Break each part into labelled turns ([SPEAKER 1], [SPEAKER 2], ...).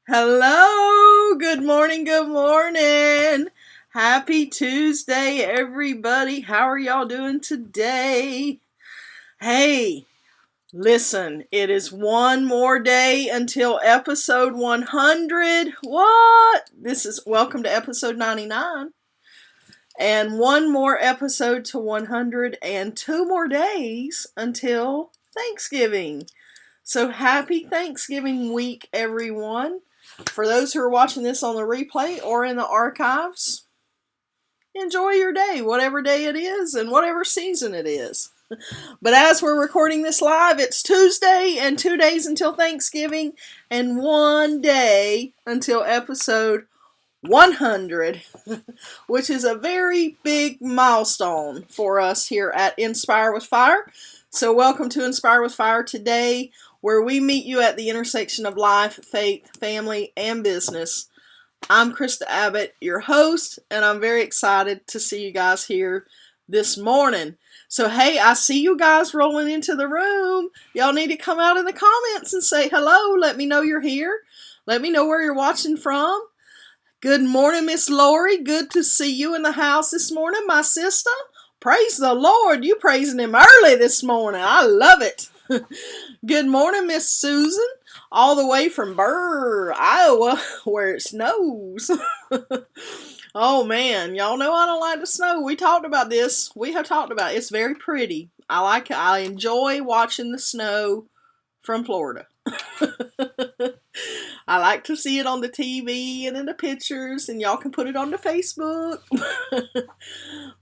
[SPEAKER 1] Hello, good morning, good morning. Happy Tuesday, everybody. How are y'all doing today? Hey, listen, it is one more day until episode 100. What? Welcome to episode 99. And one more episode to 100 and 2 more days until Thanksgiving. So happy Thanksgiving week, everyone. For those who are watching this on the replay or in the archives, enjoy your day, whatever day it is and whatever season it is. But as we're recording this live, it's Tuesday and 2 days until Thanksgiving and 1 day until episode 100, which is a very big milestone for us here at Inspire with Fire. So welcome to Inspire with Fire today, where we meet you at the intersection of life, faith, family, and business. I'm Krista Abbott, your host, and I'm very excited to see you guys here this morning. So hey, I see you guys rolling into the room. Y'all need to come out in the comments and say hello. Let me know you're here. Let me know where you're watching from. Good morning, Miss Lori. Good to see you in the house this morning, my sister. Praise the Lord. You praising him early this morning. I love it. Good morning, Miss Susan, all the way from Burr, Iowa, where it snows. Oh man, y'all know I don't like the snow. We talked about this. We have talked about it. It's very pretty. I enjoy watching the snow from Florida. I like to see it on the TV and in the pictures, and y'all can put it on the Facebook.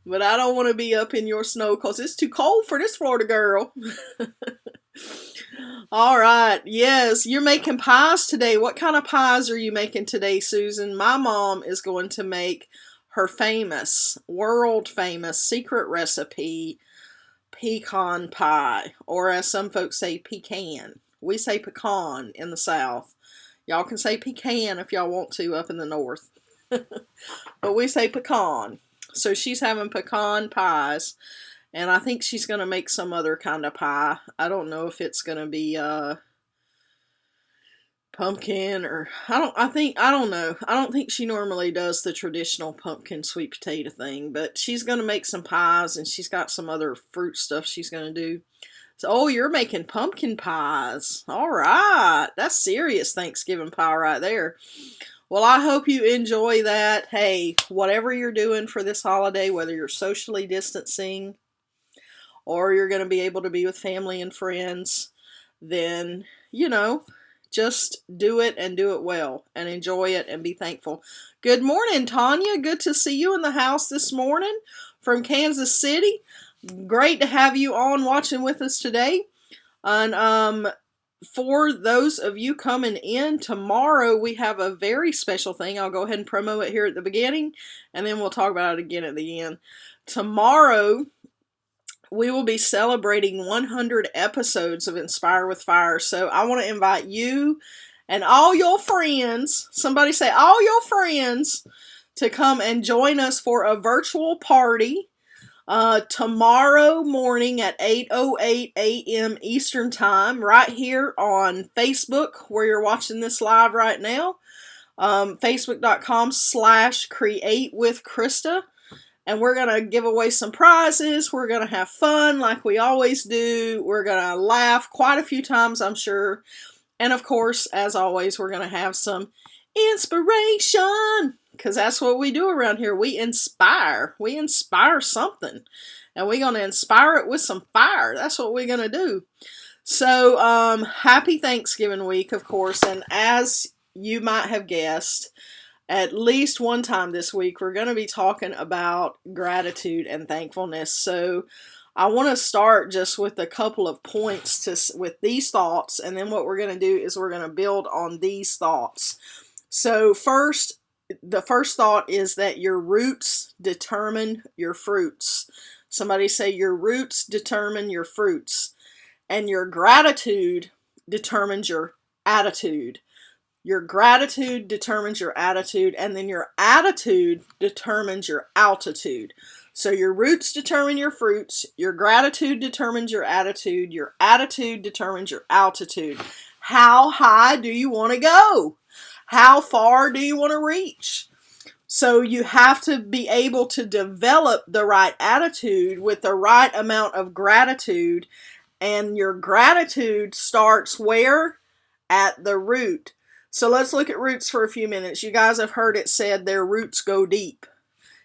[SPEAKER 1] But I don't want to be up in your snow because it's too cold for this Florida girl. All right. Yes, you're making pies today. What kind of pies are you making today, Susan? My mom is going to make her famous, world famous secret recipe pecan pie, or as some folks say, pecan. We say pecan in the South. Y'all can say pecan if y'all want to up in the North. But we say pecan. So she's having pecan pies. And I think she's going to make some other kind of pie. I don't know if it's going to be pumpkin or I don't know. I don't think she normally does the traditional pumpkin sweet potato thing, but she's going to make some pies and she's got some other fruit stuff she's going to do. So, oh, you're making pumpkin pies. All right. That's serious Thanksgiving pie right there. Well, I hope you enjoy that. Hey, whatever you're doing for this holiday, whether you're socially distancing or you're going to be able to be with family and friends, then, just do it and do it well and enjoy it and be thankful. Good morning, Tanya. Good to see you in the house this morning from Kansas City. Great to have you on watching with us today. And for those of you coming in, tomorrow we have a very special thing. I'll go ahead and promo it here at the beginning, and then we'll talk about it again at the end. Tomorrow, we will be celebrating 100 episodes of Inspire with Fire. So I want to invite you and all your friends, somebody say all your friends, to come and join us for a virtual party tomorrow morning at 8:08 a.m. Eastern Time, right here on Facebook, where you're watching this live right now. Facebook.com/createwithkrista. And we're going to give away some prizes. We're going to have fun like we always do. We're going to laugh quite a few times, I'm sure. And of course, as always, we're going to have some inspiration. Because that's what we do around here. We inspire. We inspire something. And we're going to inspire it with some fire. That's what we're going to do. So, happy Thanksgiving week, of course. And as you might have guessed, at least one time this week, we're going to be talking about gratitude and thankfulness. So I want to start just with a couple of points with these thoughts. And then what we're going to do is we're going to build on these thoughts. So the first thought is that your roots determine your fruits. Somebody say your roots determine your fruits. And your gratitude determines your attitude. Your gratitude determines your attitude, and then your attitude determines your altitude. So your roots determine your fruits, your gratitude determines your attitude determines your altitude. How high do you want to go? How far do you want to reach? So you have to be able to develop the right attitude with the right amount of gratitude. And your gratitude starts where? At the root. So let's look at roots for a few minutes. You guys have heard it said their roots go deep.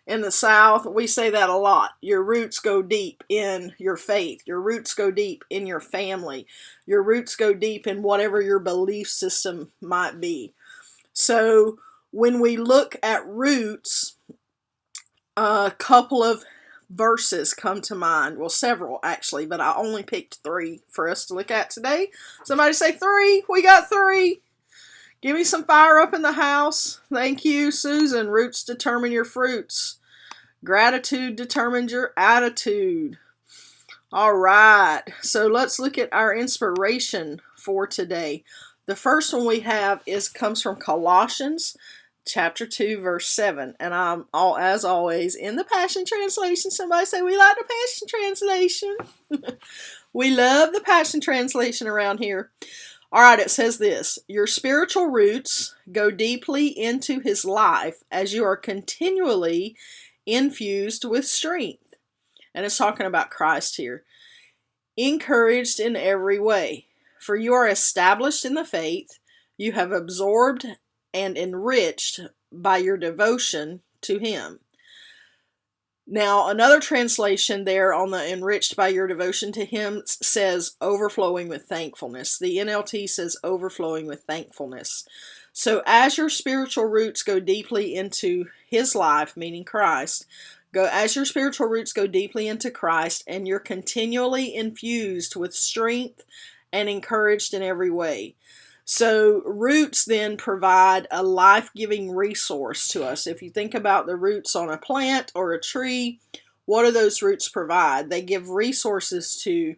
[SPEAKER 1] In the South, we say that a lot. Your roots go deep in your faith. Your roots go deep in your family. Your roots go deep in whatever your belief system might be. So when we look at roots, a couple of verses come to mind. Well, several actually, but I only picked 3 for us to look at today. Somebody say 3. We got 3. Give me some fire up in the house. Thank you, Susan. Roots determine your fruits. Gratitude determines your attitude. All right. So let's look at our inspiration for today. The first one we have comes from Colossians chapter 2, verse 7. And I'm as always in the Passion Translation. Somebody say we like the Passion Translation. We love the Passion Translation around here. All right, it says this: your spiritual roots go deeply into his life as you are continually infused with strength. And it's talking about Christ here. Encouraged in every way. For you are established in the faith, you have absorbed and enriched by your devotion to him. Now, another translation there on the enriched by your devotion to him says overflowing with thankfulness. The NLT says overflowing with thankfulness. So as your spiritual roots go deeply into his life, meaning Christ, as your spiritual roots go deeply into Christ and you're continually infused with strength and encouraged in every way. So roots then provide a life-giving resource to us. If you think about the roots on a plant or a tree, what do those roots provide? They give resources to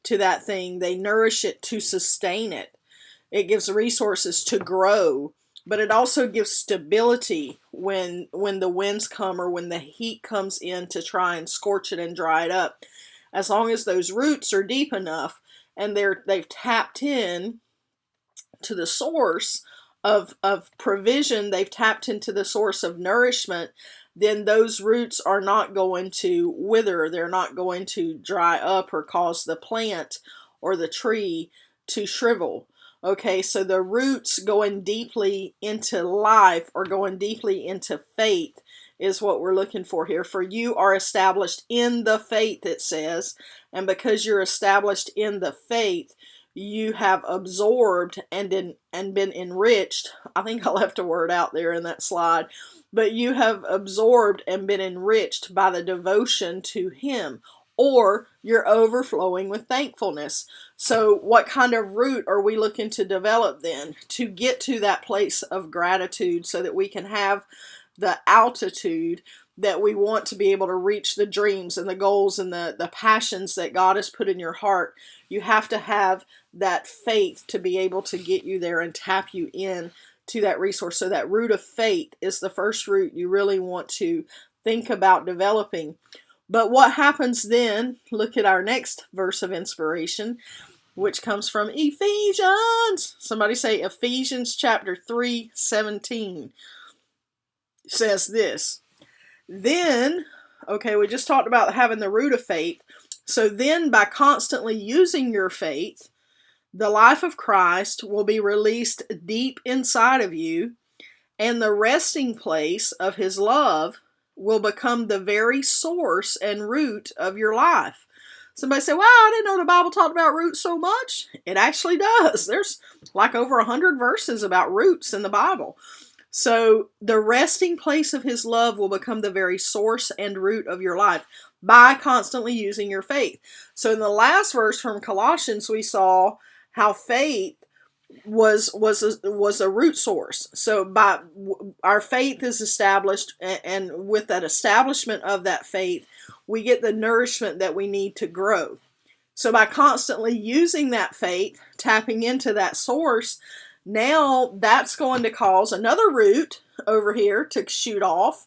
[SPEAKER 1] that thing. They nourish it to sustain it. It gives resources to grow, but it also gives stability when the winds come or when the heat comes in to try and scorch it and dry it up. As long as those roots are deep enough and they've tapped in to the source of provision, they've tapped into the source of nourishment, then those roots are not going to wither. They're not going to dry up or cause the plant or the tree to shrivel. Okay, so the roots going deeply into life or going deeply into faith is what we're looking for here. For you are established in the faith, it says, and because you're established in the faith, you have absorbed and been enriched. I think I left a word out there in that slide. But you have absorbed and been enriched by the devotion to him, or you're overflowing with thankfulness. So what kind of root are we looking to develop then to get to that place of gratitude so that we can have the altitude that we want to be able to reach the dreams and the goals and the passions that God has put in your heart? You have to have that faith to be able to get you there and tap you in to that resource. So that root of faith is the first root you really want to think about developing. But what happens then? Look at our next verse of inspiration, which comes from Ephesians. Somebody say Ephesians chapter 3:17. Says this. Then, okay, we just talked about having the root of faith. So then by constantly using your faith, the life of Christ will be released deep inside of you, and the resting place of his love will become the very source and root of your life. Somebody say, wow, I didn't know the Bible talked about roots so much. It actually does. There's like over 100 verses about roots in the Bible. So the resting place of his love will become the very source and root of your life by constantly using your faith. So in the last verse from Colossians, we saw how faith was a root source. So by our faith is established, and with that establishment of that faith, we get the nourishment that we need to grow. So by constantly using that faith, tapping into that source, now that's going to cause another root over here to shoot off,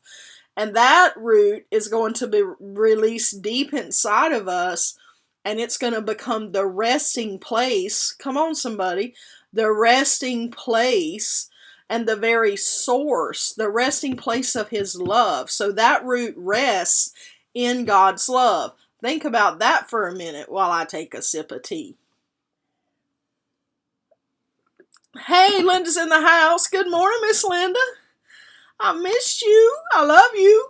[SPEAKER 1] and that root is going to be released deep inside of us, and it's going to become the resting place. Come on, somebody. The resting place and the very source, the resting place of his love. So that root rests in God's love. Think about that for a minute while I take a sip of tea. Hey, Linda's in the house. Good morning, Miss Linda. I missed you. I love you.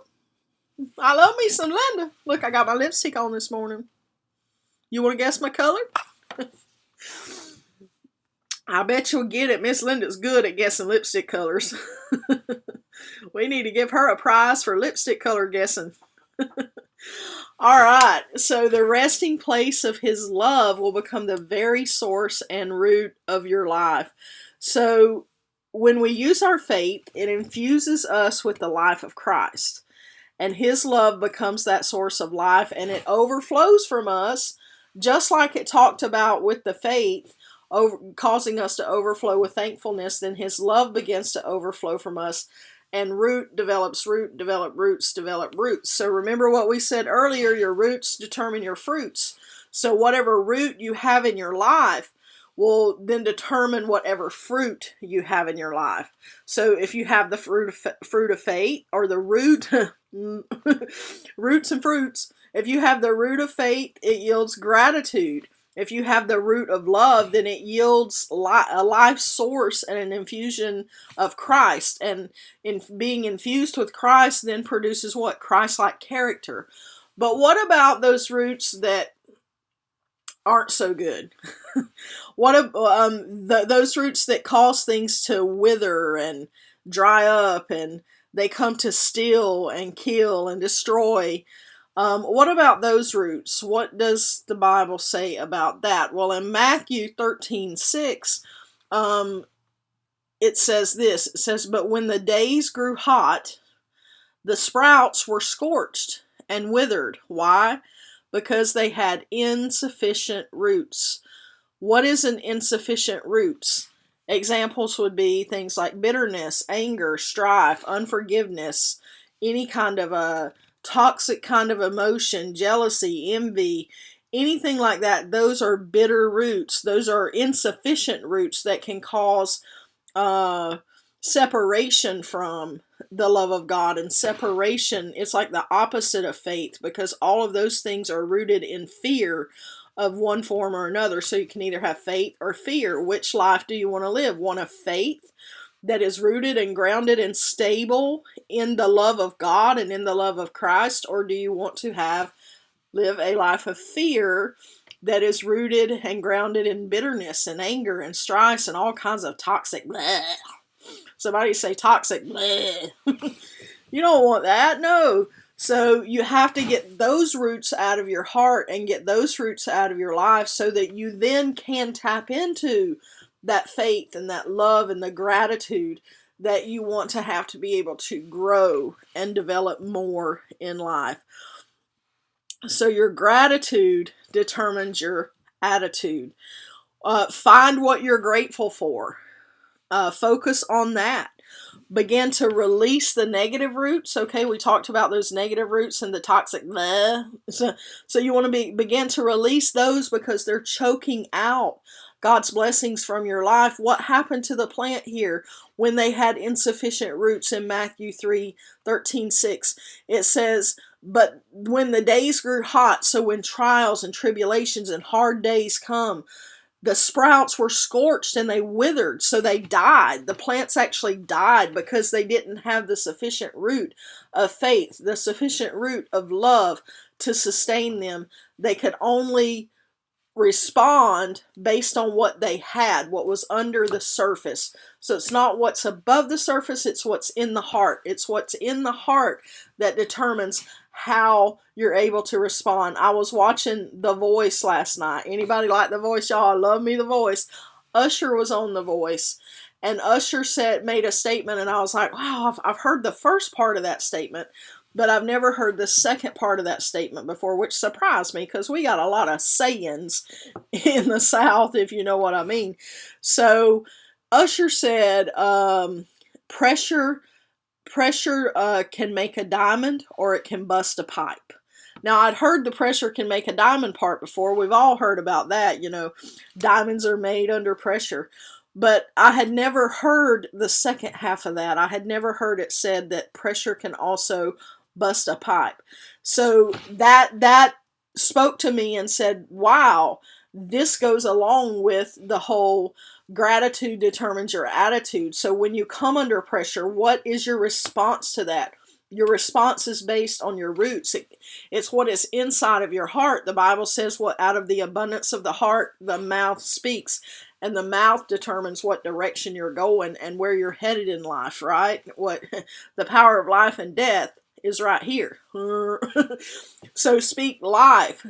[SPEAKER 1] I love me some Linda. Look, I got my lipstick on this morning. You want to guess my color? I bet you'll get it. Miss Linda's good at guessing lipstick colors. We need to give her a prize for lipstick color guessing. All right. So the resting place of his love will become the very source and root of your life. So when we use our faith, it infuses us with the life of Christ. And his love becomes that source of life, and it overflows from us, just like it talked about with the faith, causing us to overflow with thankfulness. Then his love begins to overflow from us, and root develops root, develop roots. So remember what we said earlier, your roots determine your fruits. So whatever root you have in your life will then determine whatever fruit you have in your life. So if you have the fruit of faith, or the root, roots and fruits, if you have the root of faith, it yields gratitude. If you have the root of love, then it yields a life source and an infusion of Christ. And in being infused with Christ then produces what? Christ-like character. But what about those roots that aren't so good? What those roots that cause things to wither and dry up, and they come to steal and kill and destroy? What about those roots? What does the Bible say about that? Well, in Matthew 13:6, it says this. It says, "But when the days grew hot, the sprouts were scorched and withered." Why? Because they had insufficient roots. What is an insufficient roots? Examples would be things like bitterness, anger, strife, unforgiveness, any kind of a toxic kind of emotion, jealousy, envy, anything like that. Those are bitter roots. Those are insufficient roots that can cause separation from the love of God. And separation, it's like the opposite of faith, because all of those things are rooted in fear of one form or another. So you can either have faith or fear. Which life do you want to live? One of faith that is rooted and grounded and stable in the love of God and in the love of Christ? Or do you want to live a life of fear that is rooted and grounded in bitterness and anger and strife and all kinds of toxic bleh? Somebody say toxic bleh. You don't want that. No. So you have to get those roots out of your heart and get those roots out of your life, so that you then can tap into that faith and that love and the gratitude that you want to have to be able to grow and develop more in life. So your gratitude determines your attitude. Find what you're grateful for. Focus on that. Begin to release the negative roots. Okay, we talked about those negative roots and the toxic bleh. So you want to begin to release those, because they're choking out God's blessings from your life. What happened to the plant here when they had insufficient roots? In Matthew 13:6, it says, "But when the days grew hot," so when trials and tribulations and hard days come, "the sprouts were scorched and they withered." So they died. The plants actually died because they didn't have the sufficient root of faith, the sufficient root of love to sustain them. They could only respond based on what they had, what was under the surface. So it's not what's above the surface, it's what's in the heart. It's what's in the heart that determines how you're able to respond. I was watching The Voice last night. Anybody like The Voice, y'all? I love me The Voice. Usher was on The Voice, and Usher made a statement, and I was like, wow, I've heard the first part of that statement, but I've never heard the second part of that statement before, which surprised me, because we got a lot of sayings in the South, if you know what I mean. So Usher said, pressure can make a diamond, or it can bust a pipe. Now, I'd heard the pressure can make a diamond part before. We've all heard about that. Diamonds are made under pressure. But I had never heard the second half of that. I had never heard it said that pressure can also bust a pipe. So that spoke to me and said, wow, this goes along with the whole gratitude determines your attitude. So when you come under pressure, what is your response to that? Your response is based on your roots. It's what is inside of your heart. The Bible says what out of the abundance of the heart, the mouth speaks. And the mouth determines what direction you're going and where you're headed in life, right? What the power of life and death is right here. So speak life,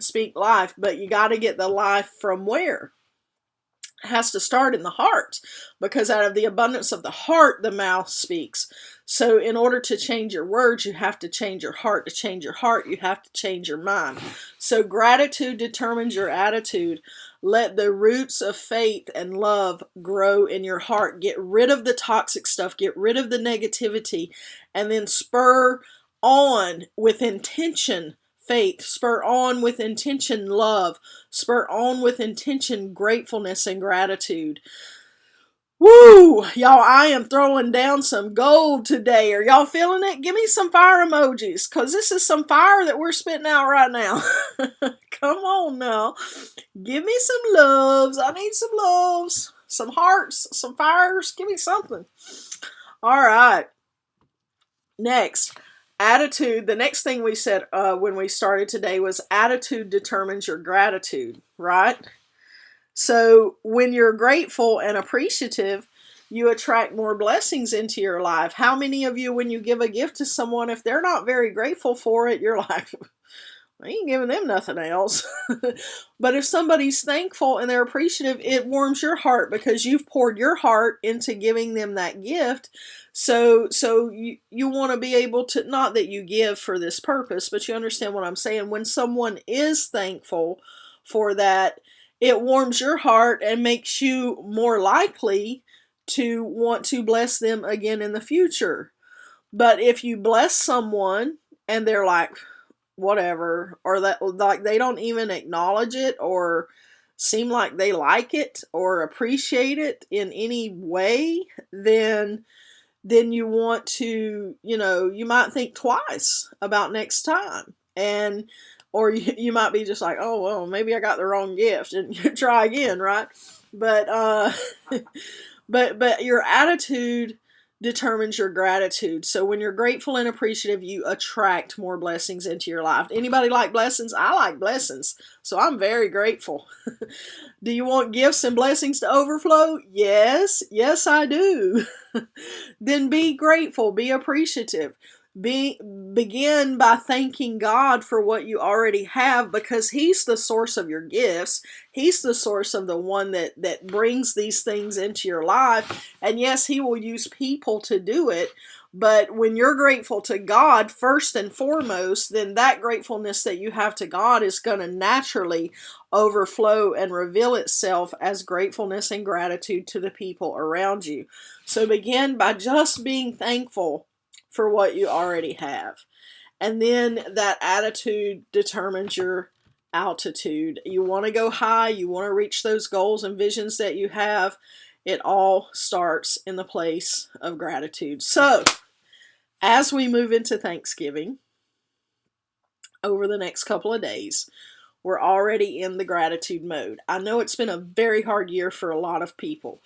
[SPEAKER 1] but you got to get the life from where? Has to start in the heart, because out of the abundance of the heart the mouth speaks. So in order to change your words, you have to change your heart. To change your heart, you have to change your mind. So gratitude determines your attitude. Let the roots of faith and love grow in your heart. Get rid of the toxic stuff, get rid of the negativity, and then spur on with intention faith, spur on with intention love, spur on with intention gratefulness and gratitude. Woo! Y'all, I am throwing down some gold today. Are y'all feeling it? Give me some fire emojis, because this is some fire that we're spitting out right now. Come on now. Give me some loves. I need some loves, some hearts, some fires. Give me something. All right. Next. Attitude, the next thing we said when we started today was attitude determines your gratitude, right? So when you're grateful and appreciative, you attract more blessings into your life. How many of you, when you give a gift to someone, if they're not very grateful for it, you're like, I ain't giving them nothing else. But if somebody's thankful and they're appreciative, it warms your heart because you've poured your heart into giving them that gift. So you want to be able to, not that you give for this purpose, but you understand what I'm saying. When someone is thankful for that, it warms your heart and makes you more likely to want to bless them again in the future. But if you bless someone and they're like, whatever, or that like they don't even acknowledge it or seem like they like it or appreciate it in any way, then you want to, you might think twice about next time. And or you might be just like, oh well, maybe I got the wrong gift, and you try again, right? But but your attitude determines your gratitude. So when you're grateful and appreciative, you attract more blessings into your life. Anybody like blessings? I like blessings, so I'm very grateful. Do you want gifts and blessings to overflow? Yes I do. Then be grateful, be appreciative. Begin by thanking God for what you already have, because He's the source of your gifts. He's the source of the one that brings these things into your life. And yes, He will use people to do it. But when you're grateful to God first and foremost, then that gratefulness that you have to God is going to naturally overflow and reveal itself as gratefulness and gratitude to the people around you. So begin by just being thankful for what you already have. And then that attitude determines your altitude. You want to go high, you want to reach those goals and visions that you have. It all starts in the place of gratitude. So, as we move into Thanksgiving over the next couple of days, we're already in the gratitude mode. I know it's been a very hard year for a lot of people,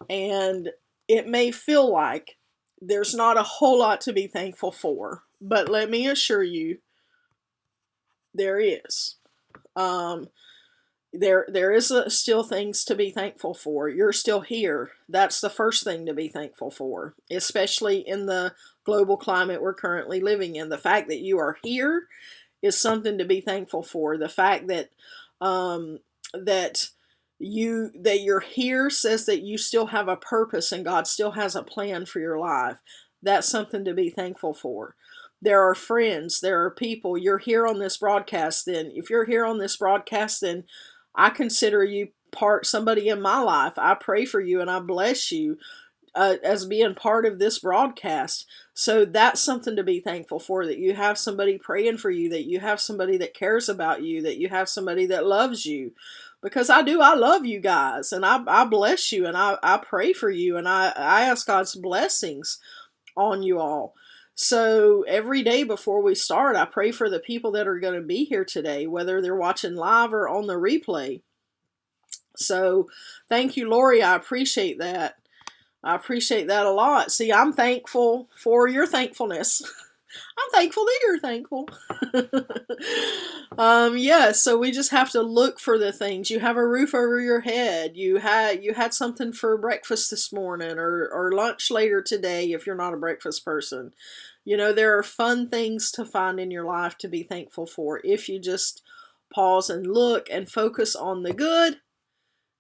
[SPEAKER 1] and it may feel like there's not a whole lot to be thankful for, but let me assure you, there is. There is still things to be thankful for. You're still here. That's the first thing to be thankful for, especially in the global climate we're currently living in. The fact that you are here is something to be thankful for. The fact that that you're here says that you still have a purpose and God still has a plan for your life. That's something to be thankful for. There are friends, there are people. You're here on this broadcast. Then if you're here on this broadcast, then I consider you somebody in my life. I pray for you and I bless you as being part of this broadcast. So that's something to be thankful for, that you have somebody praying for you, that you have somebody that cares about you, that you have somebody that loves you. because I do. I love you guys, and I bless you, and I pray for you, and I ask God's blessings on you all. So every day before we start, I pray for the people that are going to be here today, whether they're watching live or on the replay. So thank you, Lori. I appreciate that. I appreciate that a lot. See, I'm thankful for your thankfulness. I'm thankful that you're thankful. Yeah, so we just have to look for the things. You have a roof over your head. You had something for breakfast this morning or lunch later today if you're not a breakfast person. You know, there are fun things to find in your life to be thankful for if you just pause and look and focus on the good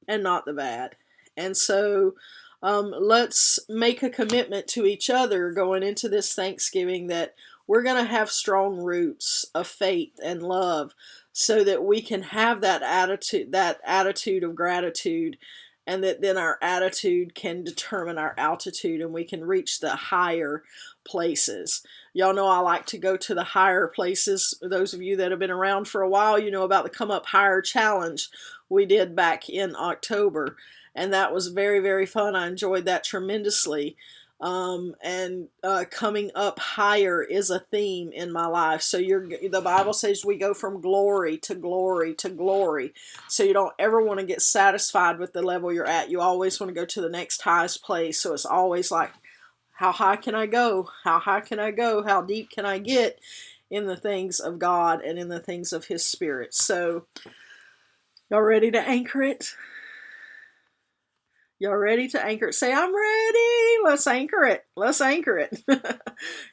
[SPEAKER 1] and not the bad. And so let's make a commitment to each other going into this Thanksgiving that we're going to have strong roots of faith and love so that we can have that attitude of gratitude, and that then our attitude can determine our altitude and we can reach the higher places. Y'all know I like to go to the higher places. Those of you that have been around for a while, you know about the Come Up Higher Challenge we did back in October. And that was very, very fun. I enjoyed that tremendously. Coming up higher is a theme in my life. So the Bible says we go from glory to glory to glory. So you don't ever want to get satisfied with the level you're at. You always want to go to the next highest place. So it's always like, how high can I go? How high can I go? How deep can I get in the things of God and in the things of His Spirit? So y'all ready to anchor it? Y'all ready to anchor it? Say, I'm ready. Let's anchor it. Let's anchor it.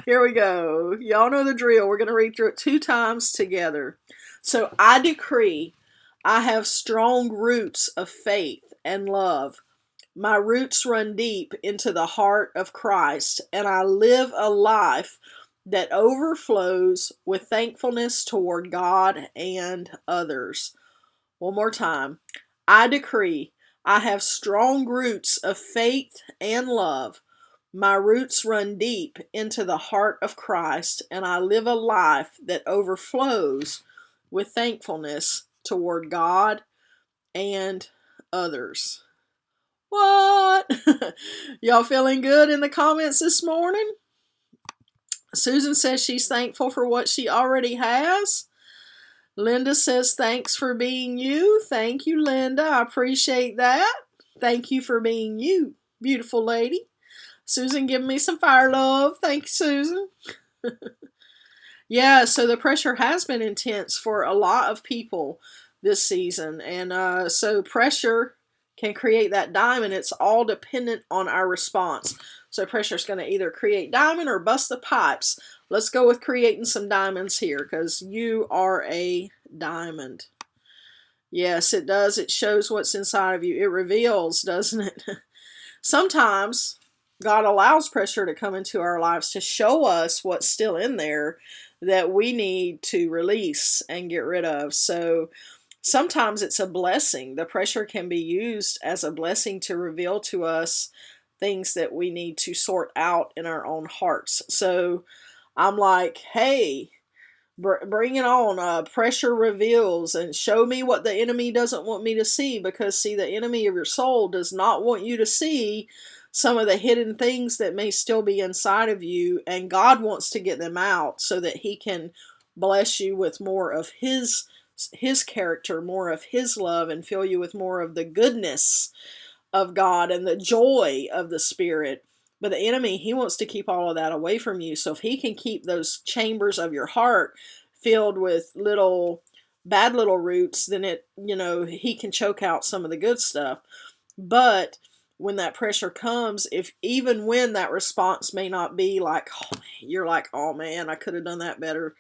[SPEAKER 1] Here we go. Y'all know the drill. We're going to read through it 2 times together. So I decree I have strong roots of faith and love. My roots run deep into the heart of Christ, and I live a life that overflows with thankfulness toward God and others. One more time. I decree I have strong roots of faith and love. My roots run deep into the heart of Christ, and I live a life that overflows with thankfulness toward God and others. What? Y'all feeling good in the comments this morning? Susan says she's thankful for what she already has. Linda says, thanks for being you. Thank you, Linda. I appreciate that. Thank you for being you, beautiful lady. Susan giving me some fire love. Thank you, Susan. Yeah, so the pressure has been intense for a lot of people this season. And so pressure can create that diamond. It's all dependent on our response. So pressure is going to either create diamond or bust the pipes. Let's go with creating some diamonds here, because you are a diamond. Yes, it does. It shows what's inside of you. It reveals, doesn't it? Sometimes God allows pressure to come into our lives to show us what's still in there that we need to release and get rid of. So sometimes it's a blessing. The pressure can be used as a blessing to reveal to us things that we need to sort out in our own hearts. So I'm like, hey, bring it on. Pressure reveals, and show me what the enemy doesn't want me to see, because see, the enemy of your soul does not want you to see some of the hidden things that may still be inside of you, and God wants to get them out so that He can bless you with more of His character, more of His love, and fill you with more of the goodness of God and the joy of the Spirit. But the enemy, he wants to keep all of that away from you. So if he can keep those chambers of your heart filled with bad little roots, then he can choke out some of the good stuff. But when that pressure comes, even when that response may not be like, oh, you're like, oh man, I could have done that better,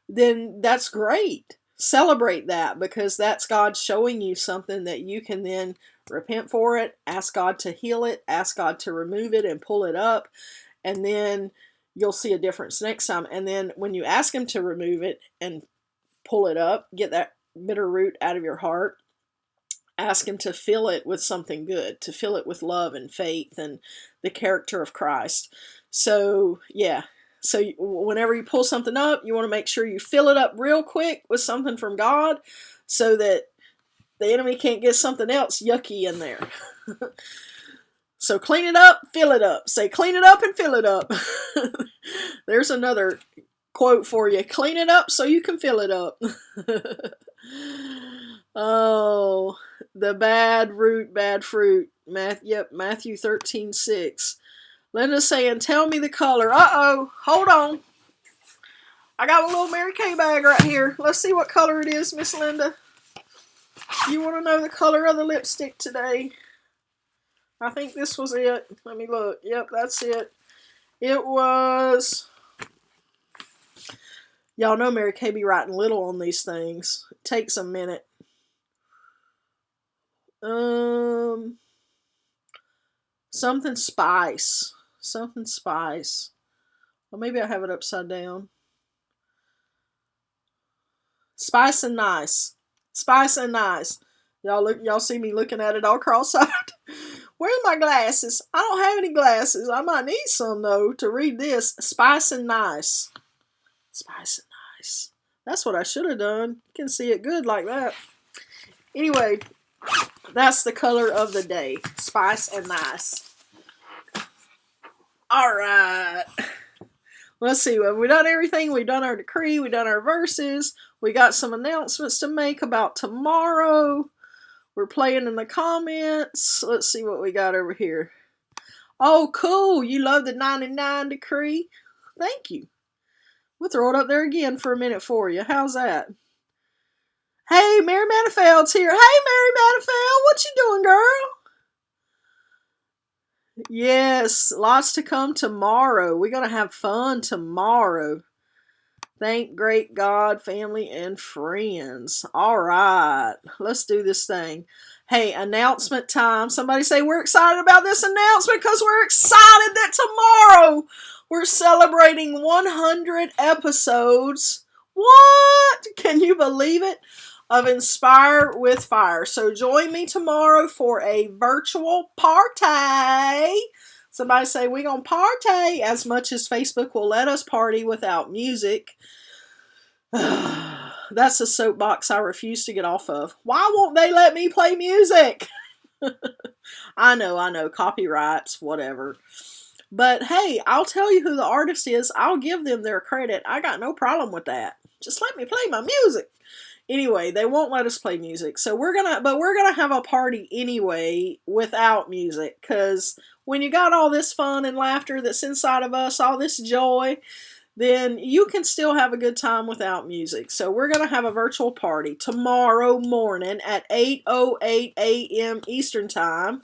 [SPEAKER 1] then that's great. Celebrate that, because that's God showing you something that you can then repent for it, ask God to heal it, ask God to remove it and pull it up, and then you'll see a difference next time. And then when you ask Him to remove it and pull it up, get that bitter root out of your heart, ask Him to fill it with something good, to fill it with love and faith and the character of Christ. So, yeah. So whenever you pull something up, you want to make sure you fill it up real quick with something from God, so that The enemy can't get something else yucky in there. So clean it up, fill it up. Say clean it up and fill it up. There's another quote for you. Clean it up so you can fill it up. Oh, the bad root, bad fruit. Matthew 13:6. Linda's saying, tell me the color. Uh-oh, hold on. I got a little Mary Kay bag right here. Let's see what color it is, Miss Linda. You want to know the color of the lipstick today? I think this was it. Let me look. Yep, that's it. It was... Y'all know Mary Kay be writing little on these things. It takes a minute. Something spice. Something spice. Well, maybe I have it upside down. Spice and nice. Spice and nice. Y'all see me looking at it all cross-eyed. Where's my glasses? I don't have any glasses. I might need some though to read this. Spice and nice. Spice and nice. That's what I should have done. You can see it good like that. Anyway, that's the color of the day. Spice and nice. All right. Let's see. Have we done everything? We've done our decree. We've done our verses. We got some announcements to make about tomorrow. We're playing in the comments. Let's see what we got over here. Oh, cool. You love the 99 decree? Thank you. We'll throw it up there again for a minute for you. How's that? Hey, Mary Manifeld's here. Hey, Mary Manifeld. What you doing, girl? Yes, lots to come tomorrow. We're going to have fun tomorrow. Thank great God, family, and friends. All right, let's do this thing. Hey, announcement time. Somebody say we're excited about this announcement because we're excited that tomorrow we're celebrating 100 episodes. What? Can you believe it? Of Inspire with Fire. So join me tomorrow for a virtual party. Somebody say we're going to party as much as Facebook will let us party without music. That's a soapbox I refuse to get off of. Why won't they let me play music? I know, copyrights, whatever. But hey, I'll tell you who the artist is. I'll give them their credit. I got no problem with that. Just let me play my music. Anyway, they won't let us play music. So we're gonna have a party anyway without music. Because when you got all this fun and laughter that's inside of us, all this joy, then you can still have a good time without music. So we're going to have a virtual party tomorrow morning at 8:08 a.m. Eastern Time,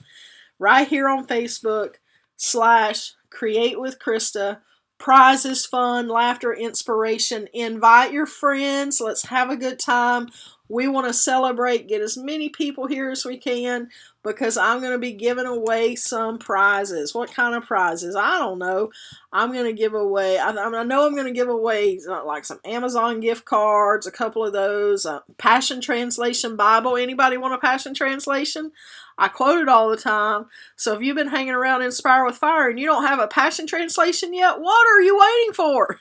[SPEAKER 1] right here on Facebook /Create with Krista. Prizes, fun, laughter, inspiration. Invite your friends. Let's have a good time. We want to celebrate, get as many people here as we can, because I'm going to be giving away some prizes. What kind of prizes? I don't know. I'm going to give away, I know I'm going to give away like some Amazon gift cards, a couple of those, Passion Translation Bible. Anybody want a Passion Translation? I quote it all the time. So if you've been hanging around Inspire with Fire and you don't have a Passion Translation yet, what are you waiting for?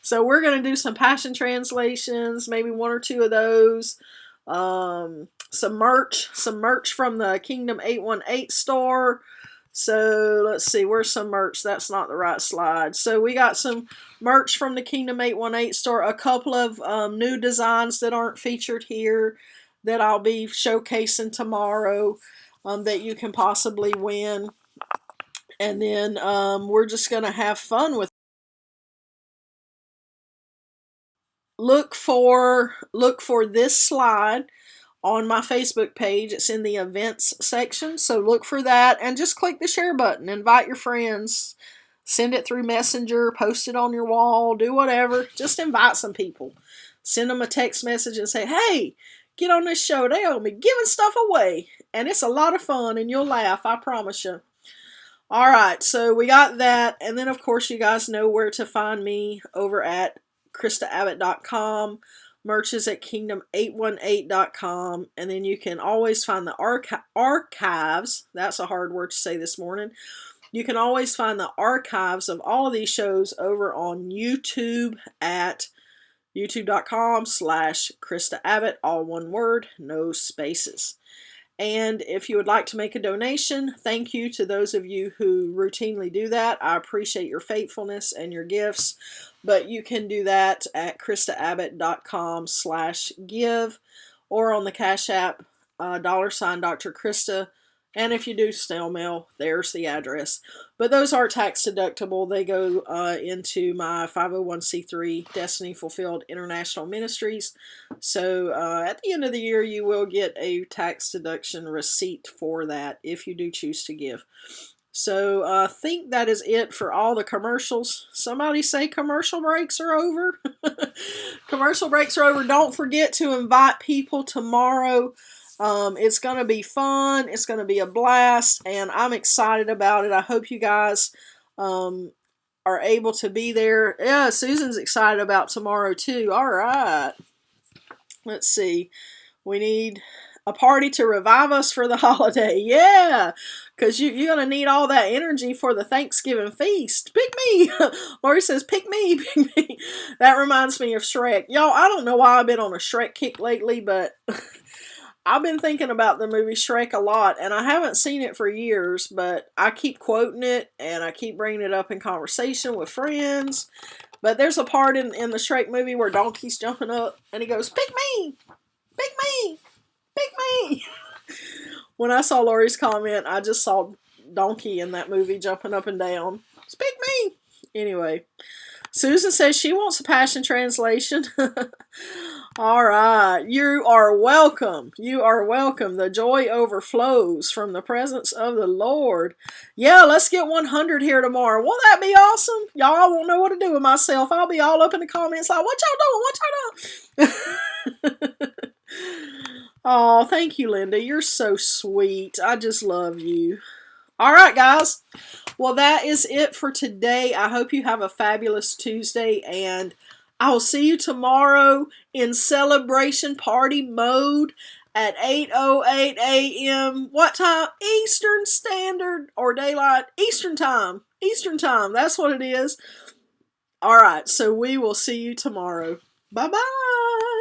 [SPEAKER 1] So we're going to do some Passion Translations, maybe one or two of those. Some merch from the Kingdom 818 store. So let's see, where's some merch? That's not the right slide. So we got some merch from the Kingdom 818 store, a couple of new designs that aren't featured here that I'll be showcasing tomorrow that you can possibly win. And then we're just going to have fun with it. Look for this slide on my Facebook page. It's in the events section, so look for that and just click the share button. Invite your friends, send it through Messenger, post it on your wall, do whatever. Just invite some people. Send them a text message and say, hey, get on this show. They'll be giving stuff away, and it's a lot of fun, and you'll laugh, I promise you. All right, so we got that, and then of course you guys know where to find me over at KristaAbbott.com. Merch is at kingdom818.com, and then you can always find the archives. That's a hard word to say this morning. You can always find the archives of all of these shows over on YouTube at youtube.com/Krista Abbott, all one word, no spaces. And if you would like to make a donation, thank you to those of you who routinely do that. I appreciate your faithfulness and your gifts. But you can do that at kristaabbott.com/give or on the Cash App, $ Dr. Krista. And if you do snail mail, there's the address. But those are tax deductible. They go into my 501c3 Destiny Fulfilled International Ministries. So at the end of the year, you will get a tax deduction receipt for that if you do choose to give. So I think that is it for all the commercials. Somebody say commercial breaks are over. Commercial breaks are over. Don't forget to invite people tomorrow. It's going to be fun. It's going to be a blast, and I'm excited about it. I hope you guys are able to be there. Yeah, Susan's excited about tomorrow too. All right. Let's see. We need a party to revive us for the holiday. Yeah, because you're going to need all that energy for the Thanksgiving feast. Pick me. Lori says, pick me, pick me. That reminds me of Shrek. Y'all, I don't know why I've been on a Shrek kick lately, but I've been thinking about the movie Shrek a lot, and I haven't seen it for years, but I keep quoting it, and I keep bringing it up in conversation with friends. But there's a part in the Shrek movie where Donkey's jumping up, and he goes, pick me, pick me, pick me. When I saw Lori's comment, I just saw Donkey in that movie jumping up and down. Just pick me. Anyway, Susan says she wants a Passion Translation. All right. You are welcome. You are welcome. The joy overflows from the presence of the Lord. Yeah, let's get 100 here tomorrow. Won't that be awesome? Y'all won't know what to do with myself. I'll be all up in the comments like, what y'all doing? What y'all doing? Oh, thank you, Linda. You're so sweet. I just love you. All right, guys. Well, that is it for today. I hope you have a fabulous Tuesday, and I will see you tomorrow in celebration party mode at 8:08 a.m. What time? Eastern Standard or Daylight? Eastern Time. Eastern Time. That's what it is. All right. So we will see you tomorrow. Bye-bye.